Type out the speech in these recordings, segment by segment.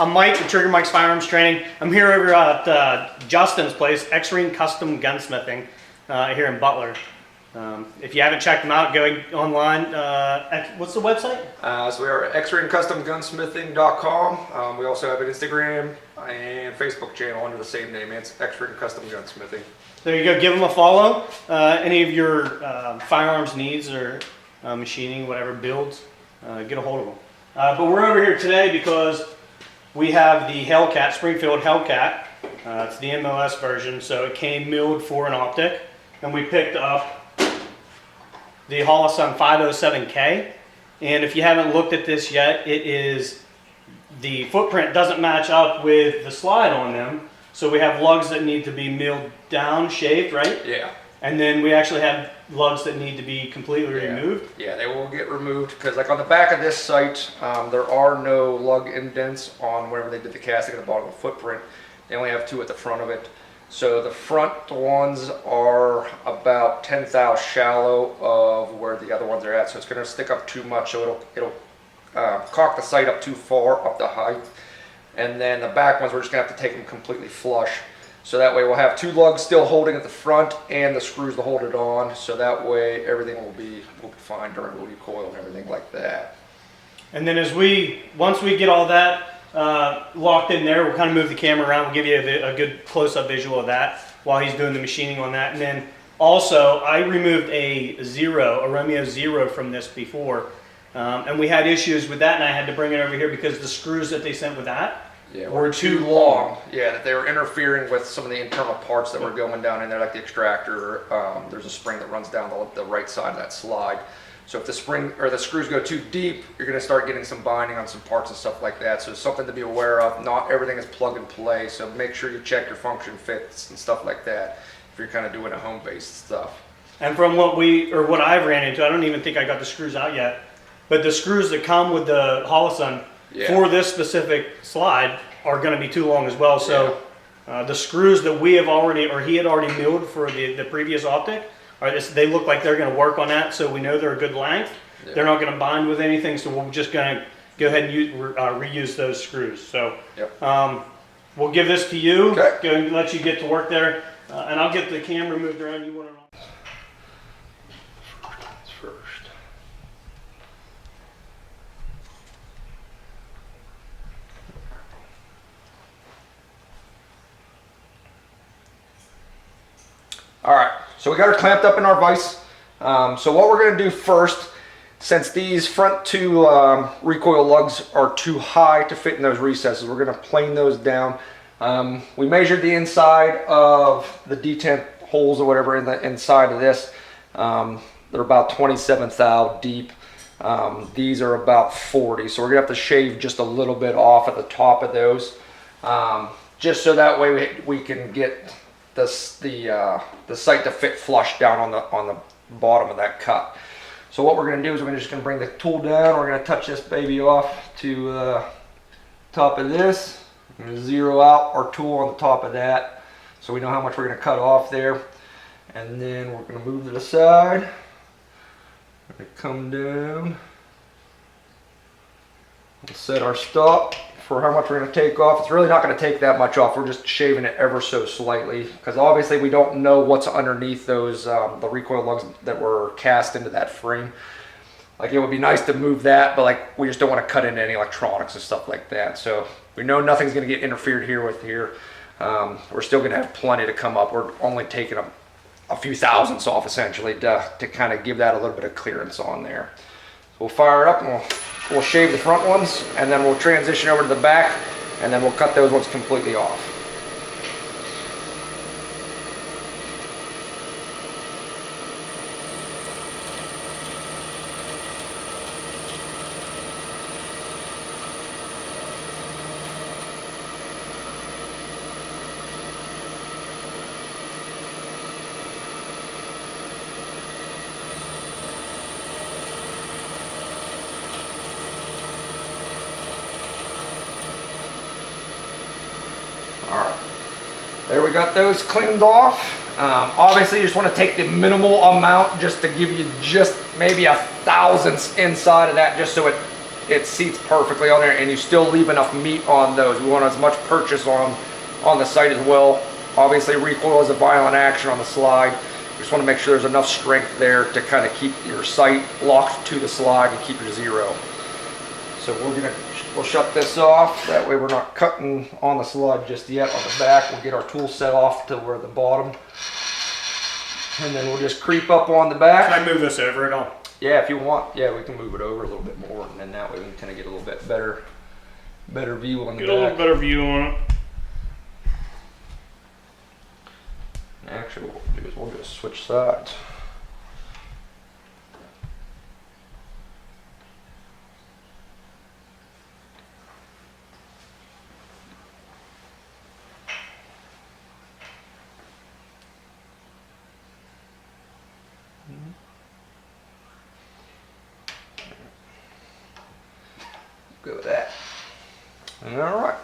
I'm Mike with Trigger Mikes Firearms Training. I'm here over at Justin's place, X-Ring Custom Gunsmithing, here in Butler. If you haven't checked them out, go online. What's the website? So we are at xringcustomgunsmithing.com. We also have an Instagram and Facebook channel under the same name. It's X-Ring Custom Gunsmithing. There you go. Give them a follow. Any of your firearms needs or machining, whatever builds, get a hold of them. But we're over here today because we have the Hellcat, Springfield Hellcat. It's the MLS version, so it came milled for an Optic, and we picked up the HOLOSUN 507K. And if you haven't looked at this yet, the footprint doesn't match up with the slide on them. So we have lugs that need to be milled down, shaved, right? Yeah. And then we actually have lugs that need to be completely removed. Yeah, they will get removed because, like, on the back of this sight, there are no lug indents on wherever they did the casting at the bottom of the footprint. They only have two at the front of it. So the front ones are about 10 thou shallow of where the other ones are at. So it's going to stick up too much. So it'll cock the sight up too far up the height. And then the back ones, we're just going to have to take them completely flush. So that way we'll have two lugs still holding at the front and the screws to hold it on. So that way everything will be fine during the recoil and everything like that. And then once we get all that locked in there, we'll kind of move the camera around. We'll give you a good close-up visual of that while he's doing the machining on that. And then also, I removed a Romeo Zero from this before. And we had issues with that, and I had to bring it over here because the screws that they sent with that were too long. Yeah, that they were interfering with some of the internal parts that were going down in there, like the extractor. There's a spring that runs down the right side of that slide. So if the spring or the screws go too deep, you're going to start getting some binding on some parts and stuff like that. So it's something to be aware of. Not everything is plug and play, so make sure you check your function fits and stuff like that if you're kind of doing a home-based stuff. And from what I've ran into, I don't even think I got the screws out yet, but the screws that come with the HOLOSUN for this specific slide are going to be too long as well. So the screws that he had already milled for the previous Optic, they look like they're going to work on that, so we know they're a good length. Yeah. They're not going to bind with anything, so we're just going to go ahead and reuse those screws. So we'll give this to you, go and let you get to work there, and I'll get the camera moved around. You want to first. All right, so we got her clamped up in our vise. So what we're going to do first, since these front two recoil lugs are too high to fit in those recesses, we're going to plane those down. We measured the inside of the detent holes or whatever inside of this. They're about 27 thou deep. These are about 40, so we're going to have to shave just a little bit off at the top of those, just so that way we can get the sight to fit flush down on the bottom of that cut. So what we're going to do is we're just going to bring the tool down. We're going to touch this baby off to the top of this. We're going to zero out our tool on the top of that, so we know how much we're going to cut off there. And then we're going to move to the side. We're going to come down. We'll set our stop for how much we're going to take off. It's really not going to take that much off. We're just shaving it ever so slightly because obviously we don't know what's underneath those the recoil lugs that were cast into that frame. Like, it would be nice to move that, but like, we just don't want to cut into any electronics and stuff like that. So we know nothing's going to get interfered with here. We're still going to have plenty to come up. We're only taking a few thousandths off essentially to kind of give that a little bit of clearance on there. So we'll fire it up and we'll shave the front ones, and then we'll transition over to the back, and then we'll cut those ones completely off. There, we got those cleaned off. Obviously you just want to take the minimal amount just to give you just maybe a thousandth inside of that, just so it seats perfectly on there, and you still leave enough meat on those. We want as much purchase on the sight as well. Obviously, recoil is a violent action on the slide. You just want to make sure there's enough strength there to kind of keep your sight locked to the slide and keep your zero. So we'll shut this off. That way we're not cutting on the slide just yet on the back. We'll get our tool set off to where the bottom. And then we'll just creep up on the back. Can I move this over at all? Yeah, if you want. Yeah, we can move it over a little bit more, and then that way we can kind of get a little bit better view on the back. Get a little better view on it. Actually, what we'll do is we'll just switch sides. Go with that. All right.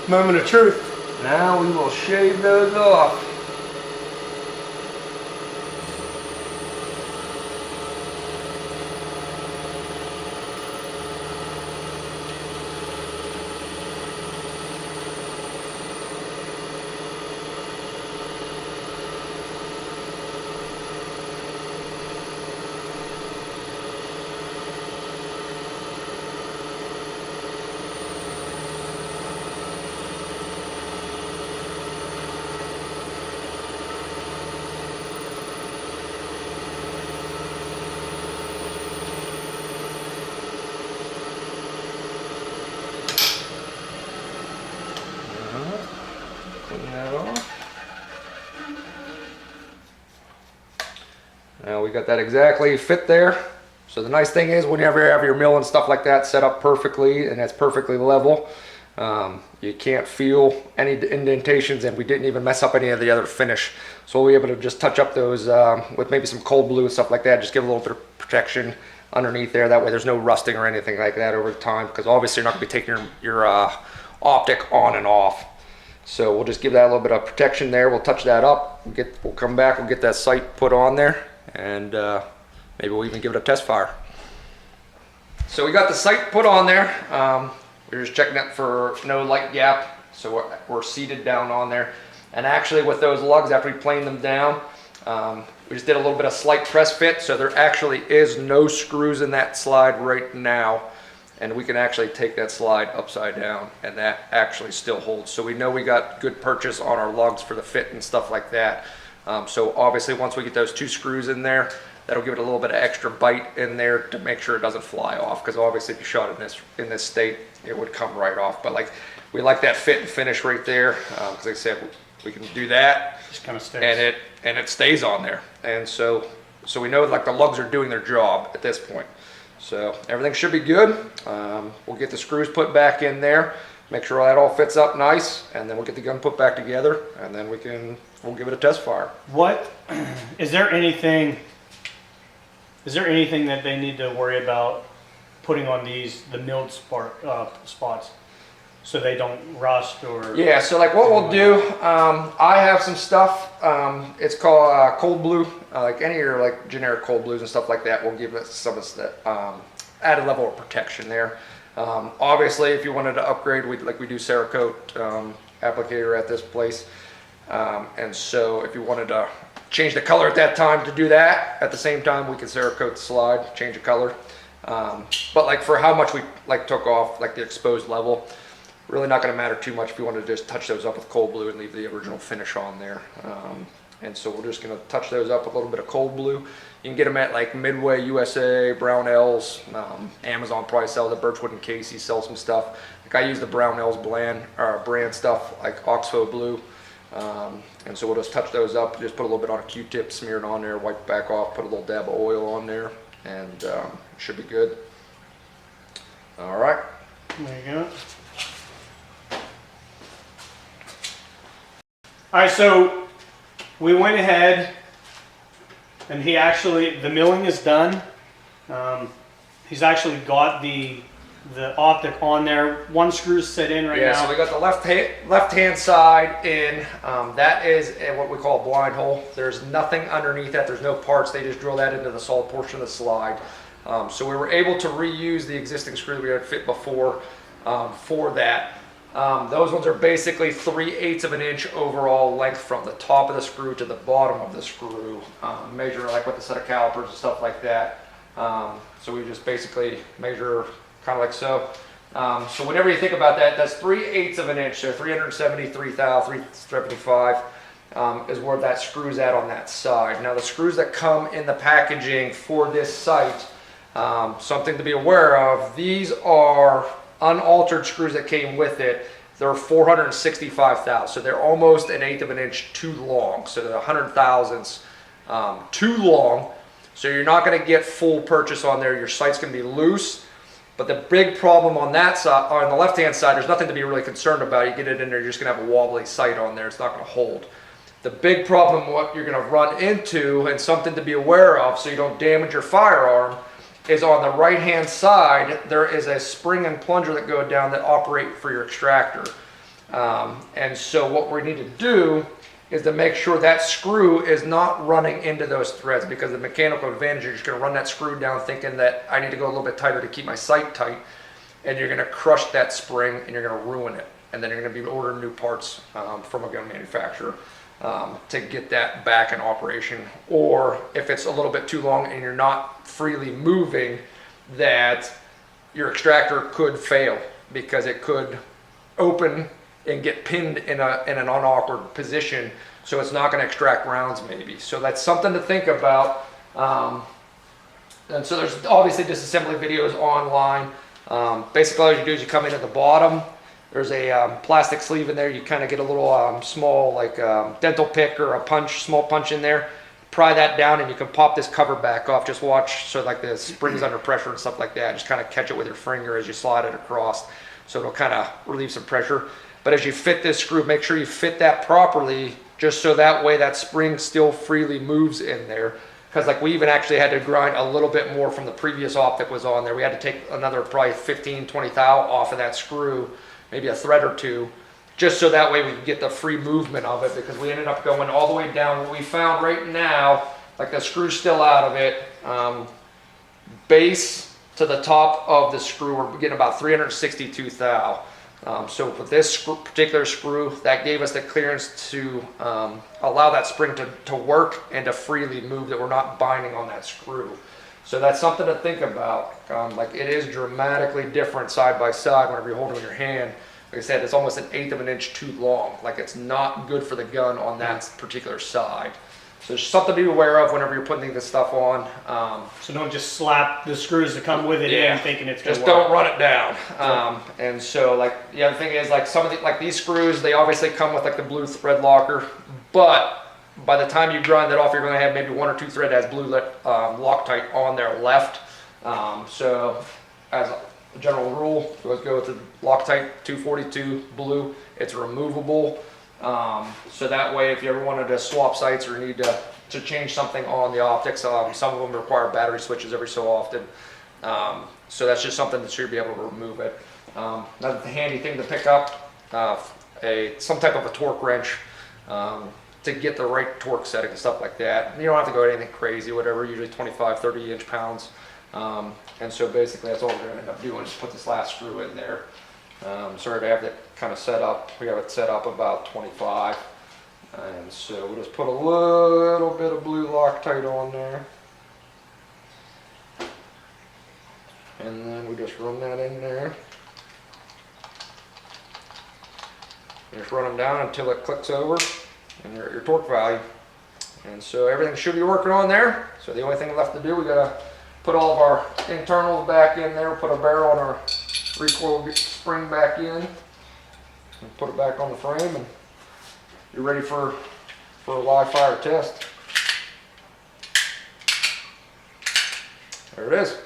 Moment of truth. Now we will shave those off. Now we got that exactly fit there. So the nice thing is whenever you have your mill and stuff like that set up perfectly and that's perfectly level, you can't feel any indentations, and we didn't even mess up any of the other finish. So we'll be able to just touch up those with maybe some cold blue and stuff like that, just give a little bit of protection underneath there. That way there's no rusting or anything like that over time, because obviously you're not going to be taking your optic on and off. So we'll just give that a little bit of protection there. We'll touch that up. We'll come back. We'll get that sight put on there, and maybe we'll even give it a test fire. So we got the sight put on there. We're just checking it for no light gap. So we're seated down on there. And actually with those lugs, after we planed them down, we just did a little bit of slight press fit. So there actually is no screws in that slide right now. And we can actually take that slide upside down, and that actually still holds. So we know we got good purchase on our lugs for the fit and stuff like that. So obviously once we get those two screws in there, that'll give it a little bit of extra bite in there to make sure it doesn't fly off. Because obviously if you shot it in this state, it would come right off. But like, we like that fit and finish right there. Because like I said, we can do that, Just kind of stays. and it stays on there. And so we know like the lugs are doing their job at this point. So everything should be good. We'll get the screws put back in there, make sure that all fits up nice, and then we'll get the gun put back together, and then we'll give it a test fire. What is there anything that they need to worry about putting on the milled spots so they don't rust or? Yeah, so like what we'll do, I have some stuff, it's called cold blue, like any of your like generic cold blues and stuff like that. We'll give it some of that added level of protection there. Obviously if you wanted to upgrade, we do Cerakote applicator at this place, and so if you wanted to change the color at that time to do that, at the same time we can Cerakote the slide, change the color. But like for how much we like took off, like the exposed level, really not going to matter too much if you want to just touch those up with cold blue and leave the original finish on there. And so we're just going to touch those up with a little bit of cold blue. You can get them at like Midway USA, Brownells, Amazon probably sells it, Birchwood and Casey sell some stuff. Like I use the Brownells brand stuff like Oxbow Blue. And so we'll just touch those up, just put a little bit on a Q-tip, smear it on there, wipe it back off, put a little dab of oil on there, and it should be good. All right. There you go. All right, so we went ahead and the milling is done. He's actually got the optic on there. One screw's set in right now. Yeah, so we got the left hand side in. That is what we call a blind hole. There's nothing underneath that. There's no parts. They just drill that into the solid portion of the slide. So we were able to reuse the existing screw that we had fit before for that. Those ones are basically 3/8 of an inch overall length from the top of the screw to the bottom of the screw, measure like with a set of calipers and stuff like that. So we just basically measure kind of like so. So whenever you think about that, that's 3/8 of an inch, so 373 thou, 375 is where that screw's at on that side. Now the screws that come in the packaging for this site, something to be aware of, these are unaltered screws that came with it. They're 465 thou, so they're almost 1/8 of an inch too long, so they're 100 thousandths too long. So you're not going to get full purchase on there. Your sight's going to be loose. But the big problem on that side, on the left-hand side, there's nothing to be really concerned about. You get it in there, you're just going to have a wobbly sight on there. It's not going to hold. The big problem, what you're going to run into, and something to be aware of so you don't damage your firearm, is on the right-hand side, there is a spring and plunger that go down that operate for your extractor. And so what we need to do is to make sure that screw is not running into those threads, because the mechanical advantage, you're just going to run that screw down thinking that I need to go a little bit tighter to keep my sight tight, and you're going to crush that spring and you're going to ruin it. And then you're going to be ordering new parts from a gun manufacturer to get that back in operation. Or if it's a little bit too long and you're not freely moving, that your extractor could fail because it could open and get pinned in an unawkward position, so it's not going to extract rounds maybe. So that's something to think about. And so there's obviously disassembly videos online. Basically all you do is you come in at the bottom, there's a plastic sleeve in there, you kind of get a little small like dental pick or a punch, small punch in there, pry that down and you can pop this cover back off. Just watch so like the springs under pressure and stuff like that, just kind of catch it with your finger as you slide it across, so it'll kind of relieve some pressure. But as you fit this screw, make sure you fit that properly, just so that way that spring still freely moves in there. Because like we even actually had to grind a little bit more from the previous Optic was on there. We had to take another probably 15, 20 thou off of that screw, maybe a thread or two, just so that way we could get the free movement of it, because we ended up going all the way down. What we found right now, like the screw's still out of it, base to the top of the screw, we're getting about 362 thou. So for this particular screw, that gave us the clearance to allow that spring to work and to freely move, that we're not binding on that screw. So that's something to think about. Like it is dramatically different side by side whenever you're holding it in your hand. Like I said, it's almost 1/8 of an inch too long. Like it's not good for the gun on that particular side. So there's something to be aware of whenever you're putting this stuff on. So don't just slap the screws that come with it in thinking it's going to work. Just don't run it down. And so like the other thing is like some of the, like these screws, they obviously come with like the blue thread locker, but by the time you grind that off, you're going to have maybe 1 or 2 thread that has blue Loctite on there left. So as a general rule, always go with the Loctite 242 blue. It's removable. So that way if you ever wanted to swap sights or need to change something on the optics, some of them require battery switches every so often. So that's just something that you'll be able to remove it. Another handy thing to pick up, some type of a torque wrench to get the right torque setting and stuff like that. You don't have to go anything crazy, whatever, usually 25, 30 inch pounds. And so basically that's all we're gonna end up doing is put this last screw in there. Sorry to have that kind of set up. We have it set up about 25. And so we'll just put a little bit of blue Loctite on there. And then we just run that in there. You just run them down until it clicks over and your torque value. And so everything should be working on there. So the only thing left to do, we gotta put all of our internals back in there, put a barrel on our recoil spring back in, and put it back on the frame, and you're ready for a live fire test. There it is.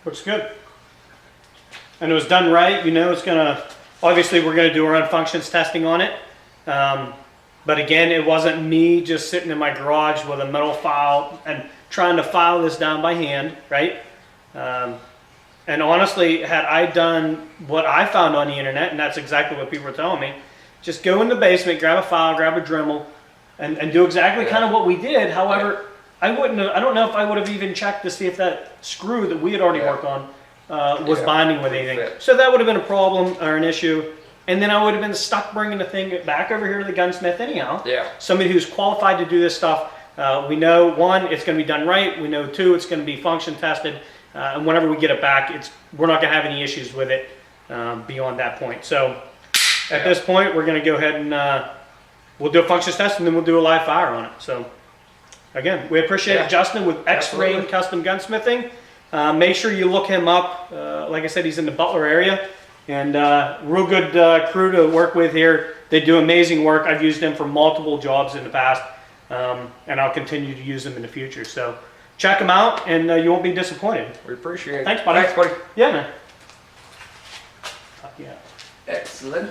Looks good. And it was done right. You know it's gonna, obviously we're gonna do our own functions testing on it. But again, it wasn't me just sitting in my garage with a metal file and trying to file this down by hand, right? And honestly, had I done what I found on the internet, and that's exactly what people were telling me, just go in the basement, grab a file, grab a Dremel, and do exactly kind of what we did. However, I wouldn't have, I don't know if I would have even checked to see if that screw that we had already worked on was binding with anything. So that would have been a problem or an issue. And then I would have been stuck bringing the thing back over here to the gunsmith anyhow. Yeah. Somebody who's qualified to do this stuff. We know, one, it's going to be done right. We know, two, it's going to be function tested. And whenever we get it back, we're not going to have any issues with it beyond that point. So at this point, we're going to go ahead and we'll do a functions test, and then we'll do a live fire on it. So again, we appreciate Justin with X-Rain Custom Gunsmithing. Make sure you look him up. Like I said, he's in the Butler area, and real good crew to work with here. They do amazing work. I've used them for multiple jobs in the past, and I'll continue to use them in the future. So check them out, and you won't be disappointed. We appreciate it. Thanks, buddy. Thanks, buddy. Yeah, man. Yeah. Excellent.